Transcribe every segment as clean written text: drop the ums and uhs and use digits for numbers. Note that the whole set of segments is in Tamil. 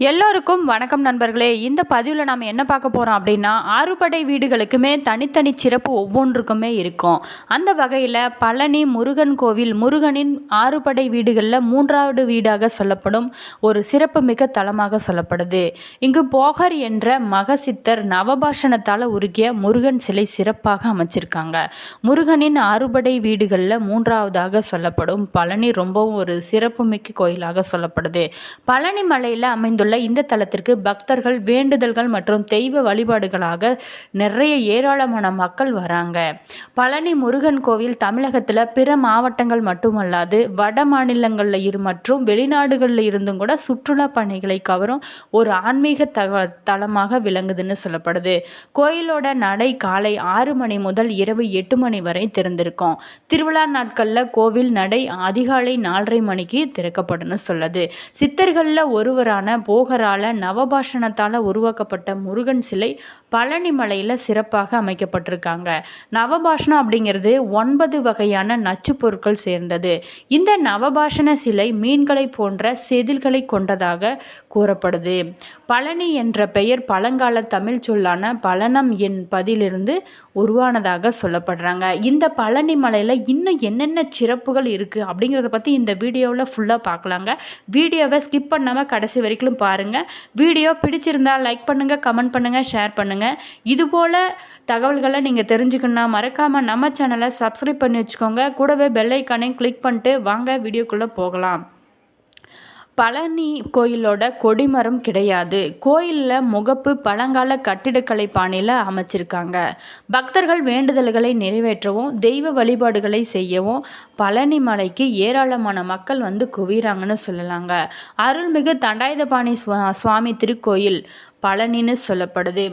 எல்லோருக்கும் வணக்கம் நண்பர்களே. இந்த பதிவில் நாம் என்ன பார்க்க போகிறோம் அப்படின்னா, ஆறுபடை வீடுகளுக்குமே தனித்தனி சிறப்பு ஒவ்வொன்றுக்குமே இருக்கும். அந்த வகையில் பழனி முருகன் கோவில் முருகனின் ஆறுபடை வீடுகளில் மூன்றாவது வீடாக சொல்லப்படும் ஒரு சிறப்பு மிக தலமாக சொல்லப்படுது. இங்கு போகர் என்ற மகசித்தர் நவபாஷணத்தால் உருகிய முருகன் சிலை சிறப்பாக அமைச்சிருக்காங்க. முருகனின் ஆறுபடை வீடுகளில் மூன்றாவதாக சொல்லப்படும் பழனி ரொம்பவும் ஒரு சிறப்புமிக்க கோயிலாக சொல்லப்படுது. பழனி மலையில் அமைந்துள்ள இந்த தலத்திற்கு பக்தர்கள் வேண்டுதல்கள் மற்றும் தெய்வ வழிபாடுகளாக நிறைய ஏராளமான மக்கள் வராங்க. பழனி முருகன் கோவில் தமிழகத்தில் பிற மாவட்டங்கள் மட்டுமல்லாது வட மாநிலங்களில் மற்றும் வெளிநாடுகளில் இருந்தும் கூட சுற்றுலா பயணிகளை கவரும் ஒரு ஆன்மீக தலமாக விளங்குதுன்னு சொல்லப்படுது. கோயிலோட நடை காலை 6 மணி முதல் இரவு 8 மணி வரை திறந்திருக்கும். திருவிழா நாட்களில் கோவில் நடை அதிகாலை 4:30 மணிக்கு திறக்கப்படும் சொல்லுது. சித்தர்களில் ஒருவரான போகரால நவபாஷணத்தால் உருவாக்கப்பட்ட முருகன் சிலை பழனி மலையில் சிறப்பாக அமைக்கப்பட்டிருக்காங்க. நவபாஷணம் அப்படிங்கிறது 9 வகையான நச்சு பொருட்கள் சேர்ந்தது. இந்த நவபாஷண சிலை மீன்களை போன்ற செதில்களை கொண்டதாக கூறப்படுது. பழனி என்ற பெயர் பழங்கால தமிழ் சொல்லான பழனம் என்பதிலிருந்து உருவானதாக சொல்லப்படுறாங்க. இந்த பழனி மலையில் இன்னும் என்னென்ன சிறப்புகள் இருக்குது அப்படிங்கிறத பற்றி இந்த வீடியோவில் ஃபுல்லாக பார்க்கலாங்க. வீடியோவை ஸ்கிப் பண்ணாமல் கடைசி வரைக்கும் பாருங்கள். வீடியோ பிடிச்சிருந்தால் லைக் பண்ணுங்கள், கமெண்ட் பண்ணுங்கள், ஷேர் பண்ணுங்கள். இதுபோல் தகவல்களை நீங்கள் தெரிஞ்சுக்கணுன்னா மறக்காமல் நம்ம சேனலை சப்ஸ்கிரைப் பண்ணி வச்சுக்கோங்க. கூடவே பெல் ஐக்கானையும் கிளிக் பண்ணிட்டு வாங்க வீடியோக்குள்ளே போகலாம். பழனி கோயிலோட கொடிமரம் கிடையாது. கோயிலில் முகப்பு பழங்கால கட்டிடக்கலை பாணியில் அமைச்சிருக்காங்க. பக்தர்கள் வேண்டுதல்களை நிறைவேற்றவும் தெய்வ வழிபாடுகளை செய்யவும் பழனி மலைக்கு ஏராளமான மக்கள் வந்து குவிறாங்கன்னு சொல்லலாங்க. அருள்மிகு தண்டாயுதபாணி சுவாமி திருக்கோயில் பழனின்னு சொல்லப்படுது.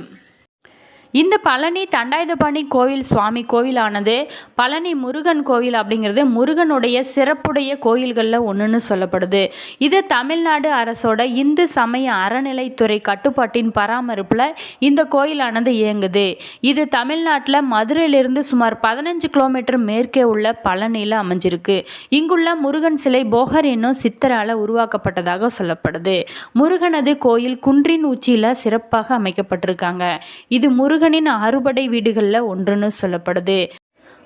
இந்த பழனி தண்டாயுதபாணி கோயில் சுவாமி கோயிலானது பழனி முருகன் கோயில் அப்படிங்கிறது முருகனுடைய சிறப்புடைய கோயில்களில் ஒன்றுன்னு சொல்லப்படுது. இது தமிழ்நாடு அரசோட இந்து சமய அறநிலைத்துறை கட்டுப்பாட்டின் பராமரிப்பில் இந்த கோயிலானது இயங்குது. இது தமிழ்நாட்டில் மதுரையிலிருந்து சுமார் 15 கிலோமீட்டர் மேற்கே உள்ள பழனியில் அமைஞ்சிருக்கு. இங்குள்ள முருகன் சிலை போகர் என்னும் சித்தரால் உருவாக்கப்பட்டதாக சொல்லப்படுது. முருகனது கோயில் குன்றின் உச்சியில் சிறப்பாக அமைக்கப்பட்டிருக்காங்க. இது முருகனின் அறுபடை வீடுகளில் ஒன்றுன்னு சொல்லப்படுது.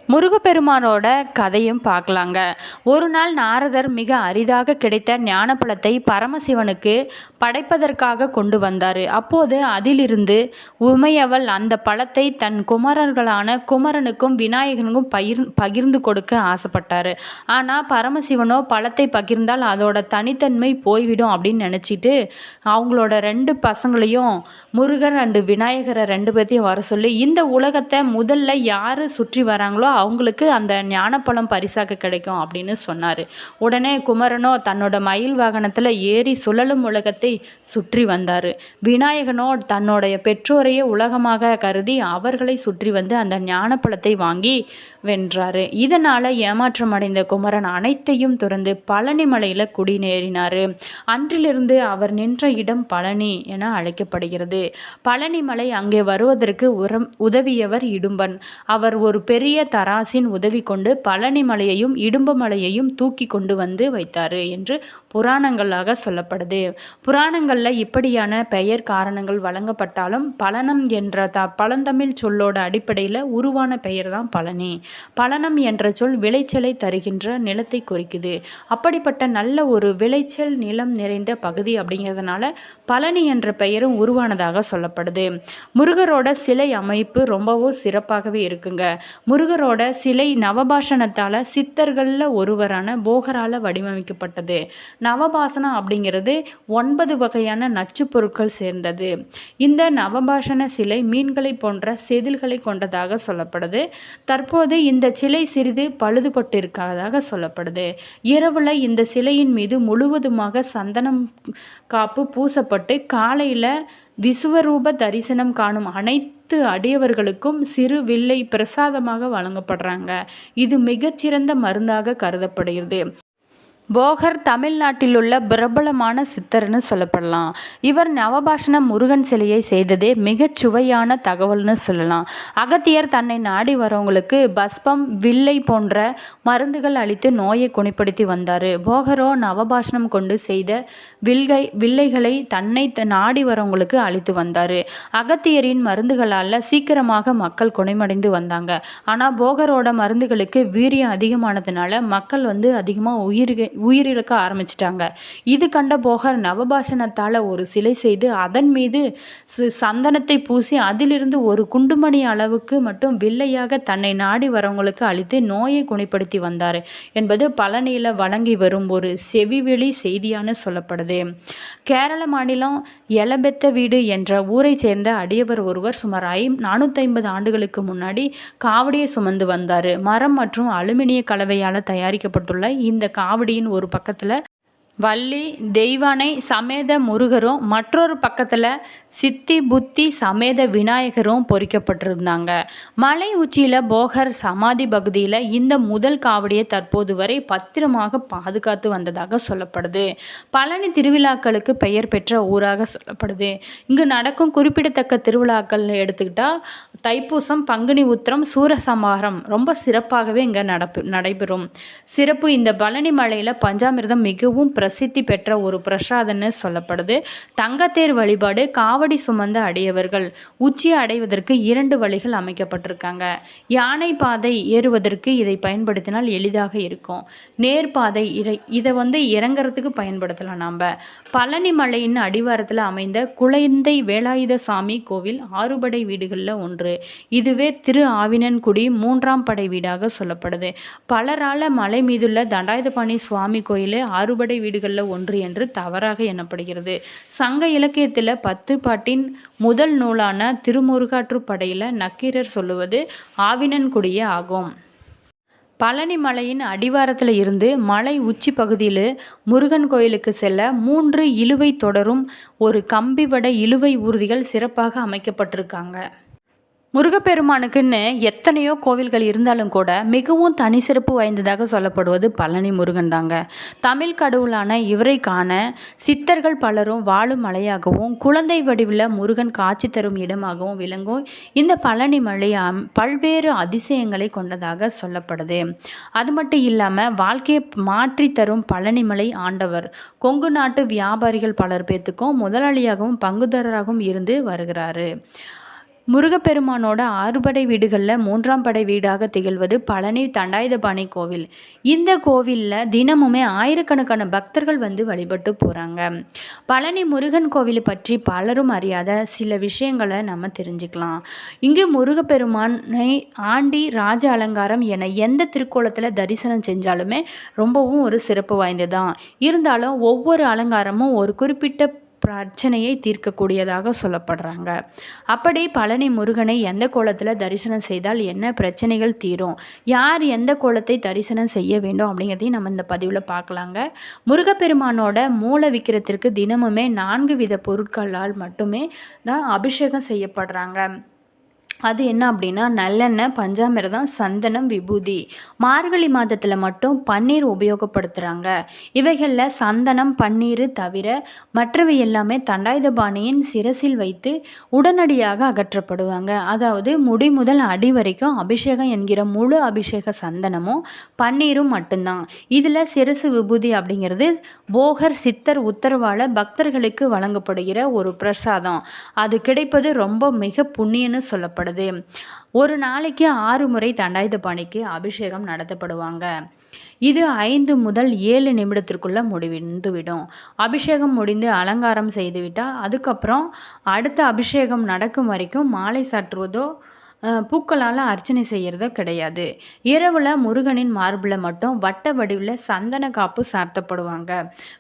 முருகப்பெருமானோட கதையும் பார்க்கலாங்க. ஒரு நாள் நாரதர் மிக அரிதாக கிடைத்த ஞானப்பழத்தை பரமசிவனுக்கு படைப்பதற்காக கொண்டு வந்தார். அப்போது அதிலிருந்து உமையவள் அந்த பழத்தை தன் குமரர்களான குமரனுக்கும் விநாயகனுக்கும் பகிர்ந்து கொடுக்க ஆசைப்பட்டார். ஆனால் பரமசிவனோ பழத்தை பகிர்ந்தால் அதோட தனித்தன்மை போய்விடும் அப்படின்னு நினச்சிட்டு அவங்களோட 2 பசங்களையும் முருகன் அண்டு விநாயகரை 2 பேர்த்தையும் வர சொல்லி இந்த உலகத்தை முதல்ல யார் சுற்றி வராங்களோ அவங்களுக்கு அந்த ஞானப்பழம் பரிசாக கிடைக்கும் அப்படின்னு சொன்னார். உடனே குமரனோ தன்னோட மயில் வாகனத்தில் ஏறி சுழலும் உலகத்தை சுற்றி வந்தார். விநாயகனோ தன்னுடைய பெற்றோரையே உலகமாக கருதி அவர்களை சுற்றி வந்து அந்த ஞானப்பழத்தை வாங்கி வென்றார். இதனால் ஏமாற்றம் அடைந்த குமரன் அனைத்தையும் துறந்து பழனி மலையில் குடியேறினார். அன்றிலிருந்து அவர் நின்ற இடம் பழனி என அழைக்கப்படுகிறது. பழனி மலை அங்கே வருவதற்கு உதவியவர் இடும்பன். அவர் ஒரு பெரிய தராசின் உதவி கொண்டு பழனி மலையையும் இடும்ப மலையையும் தூக்கி கொண்டு வந்து வைத்தார் என்று புராணங்களாக சொல்லப்படுது. புராணங்களில் இப்படியான பெயர் காரணங்கள் வழங்கப்பட்டாலும் பழனம் என்ற பழந்தமிழ் சொல்லோட அடிப்படையில் உருவான பெயர் தான் பழனி. பழனம் என்ற சொல் விளைச்சலை தருகின்ற நிலத்தை குறிக்குது. அப்படிப்பட்ட நல்ல ஒரு விளைச்சல் நிலம் நிறைந்த பகுதி அப்படிங்கிறதுனால பழனி என்ற பெயரும் உருவானதாக சொல்லப்படுது. முருகரோட சிலை அமைப்பு ரொம்பவும் சிறப்பாகவே இருக்குங்க. முருகரோட சிலை நவபாஷணத்தால் சித்தர்களில் ஒருவரான போகரால் வடிவமைக்கப்பட்டது. நவபாசனம் அப்படிங்கிறது 9 வகையான நச்சு பொருட்கள் சேர்ந்தது. இந்த நவபாஷண சிலை மீன்களை போன்ற செதில்களை கொண்டதாக சொல்லப்படுது. தற்போது இந்த சிலை சிறிது பழுதுபட்டிருக்காதாக சொல்லப்படுது. இரவுல இந்த சிலையின் மீது முழுவதுமாக சந்தனம் காப்பு பூசப்பட்டு காலையில் விசுவரூப தரிசனம் காணும் அனைத்து அடியவர்களுக்கும் சிறு வில்லை பிரசாதமாக வழங்கப்படுறாங்க. இது மிகச்சிறந்த மருந்தாக கருதப்படுகிறது. போகர் தமிழ்நாட்டில் உள்ள பிரபலமான சித்தர்னு சொல்லப்படலாம். இவர் நவபாஷண முருகன் சிலையை செய்ததே மிகச் சுவையான தகவல்னு சொல்லலாம். அகத்தியர் தன்னை நாடி வரவங்களுக்கு பஸ்பம், வில்லை போன்ற மருந்துகள் அளித்து நோயை குணப்படுத்தி வந்தார். போகரோ நவபாஷணம் கொண்டு செய்த வில்லைகளை தன்னை நாடி வரவங்களுக்கு அளித்து வந்தார். அகத்தியரின் மருந்துகளால் சீக்கிரமாக மக்கள் குணமடைந்து வந்தாங்க. ஆனால் போகரோட மருந்துகளுக்கு வீரியம் அதிகமானதுனால மக்கள் அதிகமாக உயிரிழக்க ஆரம்பிச்சிட்டாங்க. இது கண்ட போகர் நவபாஷணத்தால் ஒரு சிலை செய்து அதன் மீது சந்தனத்தை பூசி அதிலிருந்து ஒரு குண்டுமணி அளவுக்கு மட்டும் வில்லையாக தன்னை நாடி வரவங்களுக்கு அளித்து நோயை குணப்படுத்தி வந்தார் என்பது பழனியில் வழங்கி வரும் ஒரு செவிவெளி செய்தியான சொல்லப்படுது. கேரள மாநிலம் எலபெத்த வீடு என்ற ஊரை சேர்ந்த அடியவர் ஒருவர் சுமார் 450 ஆண்டுகளுக்கு முன்னாடி காவடியை சுமந்து வந்தார். மரம் மற்றும் அலுமினிய கலவையால் தயாரிக்கப்பட்டுள்ள இந்த காவடியின் ஒரு பக்கத்தில் வள்ளி தெய்வானை சமேத முருகரும் மற்றொரு பக்கத்தில் சித்தி புத்தி சமேத விநாயகரும் பொறிக்கப்பட்டிருந்தாங்க. மலை உச்சியில் போகர் சமாதி பகுதியில் இந்த முதல் காவடியை தற்போது வரை பத்திரமாக பாதுகாத்து வந்ததாக சொல்லப்படுது. பழனி திருவிழாக்களுக்கு பெயர் பெற்ற ஊராக சொல்லப்படுது. இங்கு நடக்கும் குறிப்பிடத்தக்க திருவிழாக்கள் எடுத்துக்கிட்டால் தைப்பூசம், பங்குனி உத்திரம், சூரசம்ஹாரம் ரொம்ப சிறப்பாகவே இங்கே நடைபெறும். சிறப்பு இந்த பழனி மலையில் பஞ்சாமிர்தம் மிகவும் பிரசித்தி பெற்ற ஒரு பிரசாதம்னு சொல்லப்படுது. தங்கத்தேர் வழிபாடு. காவடி சுமந்த அடியவர்கள் உச்சியை அடைவதற்கு 2 வழிகள் அமைக்கப்பட்டிருக்காங்க. யானை பாதை ஏறுவதற்கு இதை பயன்படுத்தினால் எளிதாக இருக்கும். நேர்பாதை இதை இறங்கிறதுக்கு பயன்படுத்தலாம். நாம் பழனி மலையின் அடிவாரத்தில் அமைந்த குழந்தை வேலாயுத சாமி கோவில் ஆறுபடை வீடுகளில் ஒன்று. இதுவே திரு ஆவினன்குடி 3ஆம் படை வீடாக சொல்லப்படுது. பலரால மலை மீதுள்ள தண்டாயுதபாணி சுவாமி கோயில் ஆறுபடை வீடுகளில் ஒன்று என்று தவறாக எண்ணப்படுகிறது. சங்க இலக்கியத்தில் 10 பாட்டின் முதல் நூலான திருமுருகாற்றுப்படையில் நக்கீரர் சொல்லுவது ஆவினன்குடியே ஆகும். பழனி மலையின் அடிவாரத்தில் இருந்து மலை உச்சி பகுதியில் முருகன் கோயிலுக்கு செல்ல 3 இழுவை தொடரும் ஒரு கம்பிவட இழுவை ஊர்திகள் சிறப்பாக அமைக்கப்பட்டிருக்காங்க. முருகப்பெருமானுக்குன்னு எத்தனையோ கோவில்கள் இருந்தாலும் கூட மிகவும் தனி சிறப்பு வாய்ந்ததாக சொல்லப்படுவது பழனி முருகன் தாங்க. தமிழ் கடவுளான இவரை காண சித்தர்கள் பலரும் வாழும் மலையாகவும் குழந்தை வடிவில் முருகன் காட்சி தரும் இடமாகவும் விளங்கும் இந்த பழனி மலை பல்வேறு அதிசயங்களை கொண்டதாக சொல்லப்படுது. அது மட்டும் இல்லாமல் வாழ்க்கையை மாற்றி தரும் பழனிமலை ஆண்டவர் கொங்கு நாட்டு வியாபாரிகள் பலர் பேத்துக்கும் முதலாளியாகவும் பங்குதாரராகவும் இருந்து வருகிறாரு. முருகப்பெருமானோட 6 படை வீடுகளில் 3ஆம் படை வீடாக திகழ்வது பழனி தண்டாயுதபாணி கோவில். இந்த கோவிலில் தினமுமே ஆயிரக்கணக்கான பக்தர்கள் வழிபட்டு போகிறாங்க. பழனி முருகன் கோவிலை பற்றி பலரும் அறியாத சில விஷயங்களை நம்ம தெரிஞ்சுக்கலாம். இங்கு முருகப்பெருமானை ஆண்டி ராஜ அலங்காரம் என எந்த திருக்கோலத்தில் தரிசனம் செஞ்சாலுமே ரொம்பவும் ஒரு சிறப்பு வாய்ந்ததான். இருந்தாலும் ஒவ்வொரு அலங்காரமும் ஒரு குறிப்பிட்ட பிரச்சனையை தீர்க்கக்கூடியதாக சொல்லப்படுறாங்க. அப்படி பழனி முருகனை எந்த கோலத்தில் தரிசனம் செய்தால் என்ன பிரச்சனைகள் தீரும், யார் எந்த கோலத்தை தரிசனம் செய்ய வேண்டும் அப்படிங்கிறதையும் நம்ம இந்த பதிவில் பார்க்கலாங்க. முருகப்பெருமானோட மூல விக்கிரத்திற்கு தினமுமே 4 வித பொருட்களால் மட்டுமே தான் அபிஷேகம் செய்யப்படுறாங்க. அது என்ன அப்படின்னா நல்லெண்ணெய், பஞ்சாமிர்தம், சந்தனம், விபூதி. மார்கழி மாதத்தில் மட்டும் பன்னீர் உபயோகப்படுத்துகிறாங்க. இவைகளில் சந்தனம், பன்னீர் தவிர மற்றவை எல்லாமே தண்டாயுதபாணியின் சிரசில் வைத்து உடனடியாக அகற்றப்படுவாங்க. அதாவது முடி முதல் அடி வரைக்கும் அபிஷேகம் என்கிற முழு அபிஷேக சந்தனமும் பன்னீரும் மட்டும்தான். இதில் சிரசு விபூதி அப்படிங்கிறது போகர் சித்தர் உத்தரவால் பக்தர்களுக்கு வழங்கப்படுகிற ஒரு பிரசாதம். அது கிடைப்பது ரொம்ப மிக புண்ணியன்னு சொல்லப்படுது. ஒரு நாளைக்கு 6 முறை தண்டாயுதபாணிக்கு அபிஷேகம் நடத்தப்படுவாங்க. இது 5 முதல் 7 நிமிடத்திற்குள்ள முடிந்துவிடும். அபிஷேகம் முடிந்து அலங்காரம் செய்துவிட்டால் அதுக்கப்புறம் அடுத்த அபிஷேகம் நடக்கும் வரைக்கும் மாலை சாற்றுவதோ பூக்களால் அர்ச்சனை செய்கிறதோ கிடையாது. இரவில் முருகனின் மார்பில் மட்டும் வட்ட வடிவில் சந்தன காப்பு சார்த்தப்படுவாங்க.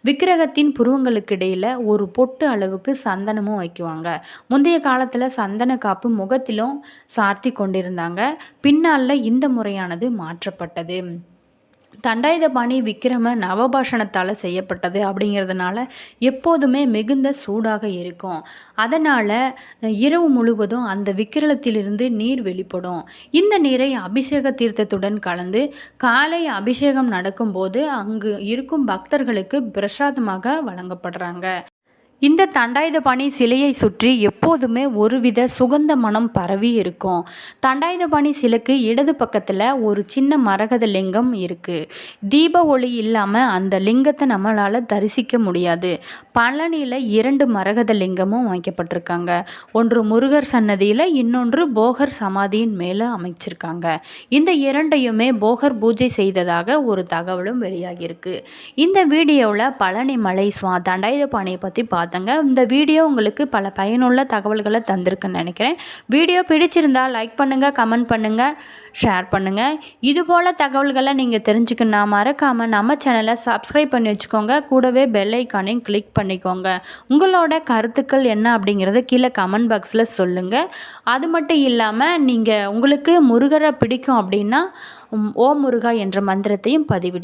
விக்கிரகத்தின் புருவங்களுக்கு இடையில் ஒரு பொட்டு அளவுக்கு சந்தனமும் வைக்குவாங்க. முந்தைய காலத்தில் சந்தன காப்பு முகத்திலும் சார்த்தி கொண்டிருந்தாங்க. பின்னால் இந்த முறையானது மாற்றப்பட்டது. தண்டாயுதபாணி விக்கிரம நவபாஷணத்தால் செய்யப்பட்டது அப்படிங்கிறதுனால எப்போதுமே மிகுந்த சூடாக இருக்கும். அதனால் இரவு முழுவதும் அந்த விக்கிரகத்திலிருந்து நீர் வெளிப்படும். இந்த நீரை அபிஷேக தீர்த்தத்துடன் கலந்து காலை அபிஷேகம் நடக்கும்போது அங்கு இருக்கும் பக்தர்களுக்கு பிரசாதமாக வழங்கப்படுறாங்க. இந்த தண்டாயுதபாணி சிலையை சுற்றி எப்போதுமே ஒருவித சுகந்த மனம் பரவி இருக்கும். தண்டாயுதபாணி சிலைக்கு இடது பக்கத்தில் ஒரு சின்ன மரகத லிங்கம் இருக்குது. தீப ஒளி இல்லாமல் அந்த லிங்கத்தை நம்மளால் தரிசிக்க முடியாது. பழனியில் 2 மரகத லிங்கமும் வைக்கப்பட்டிருக்காங்க. ஒன்று முருகர் சன்னதியில், இன்னொன்று போகர் சமாதியின் மேலே அமைச்சிருக்காங்க. இந்த 2யுமே போகர் பூஜை செய்ததாக ஒரு தகவலும் வெளியாகியிருக்கு. இந்த வீடியோவில் பழனி மலை தண்டாயுதபாணியை பற்றி பார்த்தங்க. இந்த வீடியோ உங்களுக்கு பல பயனுள்ள தகவல்களை தந்திருக்குன்னு நினைக்கிறேன். வீடியோ பிடிச்சிருந்தால் லைக் பண்ணுங்கள், கமெண்ட் பண்ணுங்கள், ஷேர் பண்ணுங்கள். இதுபோல் தகவல்களை நீங்கள் தெரிஞ்சுக்கணுன்னா மறக்காமல் நம்ம சேனலை சப்ஸ்கிரைப் பண்ணி வச்சுக்கோங்க. கூடவே பெல் ஐக்கானையும் கிளிக் பண்ணிக்கோங்க. உங்களோட கருத்துக்கள் என்ன அப்படிங்கிறத கீழே கமெண்ட் பாக்ஸில் சொல்லுங்கள். அது மட்டும் இல்லாமல் உங்களுக்கு முருகரை பிடிக்கும் அப்படின்னா ஓம் முருகா என்ற மந்திரத்தையும் பதிவிடுங்க.